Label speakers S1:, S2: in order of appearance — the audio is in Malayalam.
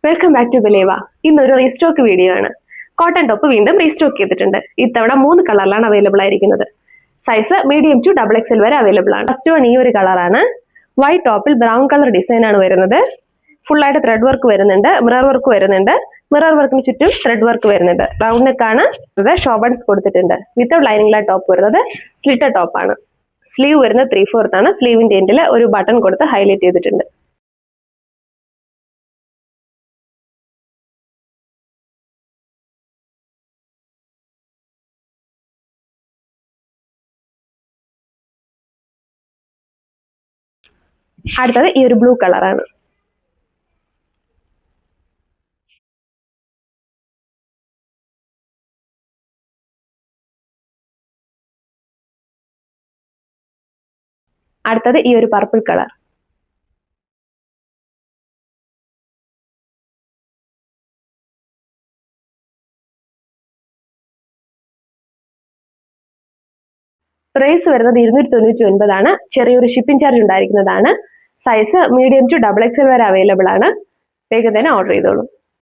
S1: വെൽക്കം ബാക്ക് ടു ബലേവ. ഇന്നൊരു റീസ്റ്റോക്ക് വീഡിയോ ആണ്. കോട്ടൺ ടോപ്പ് വീണ്ടും റീസ്റ്റോക്ക് ചെയ്തിട്ടുണ്ട്. ഇത്തവണ 3 കളറിലാണ് അവൈലബിൾ ആയിരിക്കുന്നത്. സൈസ് മീഡിയം ടു XXL വരെ അവൈലബിൾ ആണ്. ഫസ്റ്റ് വൺ ഈ ഒരു കളറാണ്. വൈറ്റ് ടോപ്പിൽ ബ്രൗൺ കളർ ഡിസൈൻ ആണ് വരുന്നത്. ഫുൾ ആയിട്ട് ത്രെഡ് വർക്ക് വരുന്നുണ്ട്, മിറർ വർക്ക് വരുന്നുണ്ട്. മിറർ വർക്കിന് ചുറ്റും ത്രെഡ് വർക്ക് വരുന്നുണ്ട്. റൗണ്ട് നെക്കാണ്. ഷോ ബട്ടൺസ് കൊടുത്തിട്ടുണ്ട്. വിത്തൗട്ട് ലൈനിങ്ങിലാണ് ടോപ്പ് വരുന്നത്. സ്ലിറ്റർ ടോപ്പാണ്. സ്ലീവ് വരുന്നത് 3/4 ആണ്. സ്ലീവിന്റെ എൻഡിൽ ഒരു ബട്ടൺ കൊടുത്ത് ഹൈലൈറ്റ് ചെയ്തിട്ടുണ്ട്. അടുത്തത് ഈ ഒരു ബ്ലൂ കളറാണ്. അടുത്തത് ഈ ഒരു പർപ്പിൾ കളർ. പ്രൈസ് വരുന്നത് 299 ആണ്. ചെറിയൊരു ഷിപ്പിംഗ് ചാർജ് ഉണ്ടായിരിക്കുന്നതാണ്. സൈസ് മീഡിയം ടു XXL വരെ അവൈലബിൾ ആണ്. വേഗം തന്നെ ഓർഡർ ചെയ്തോളൂ.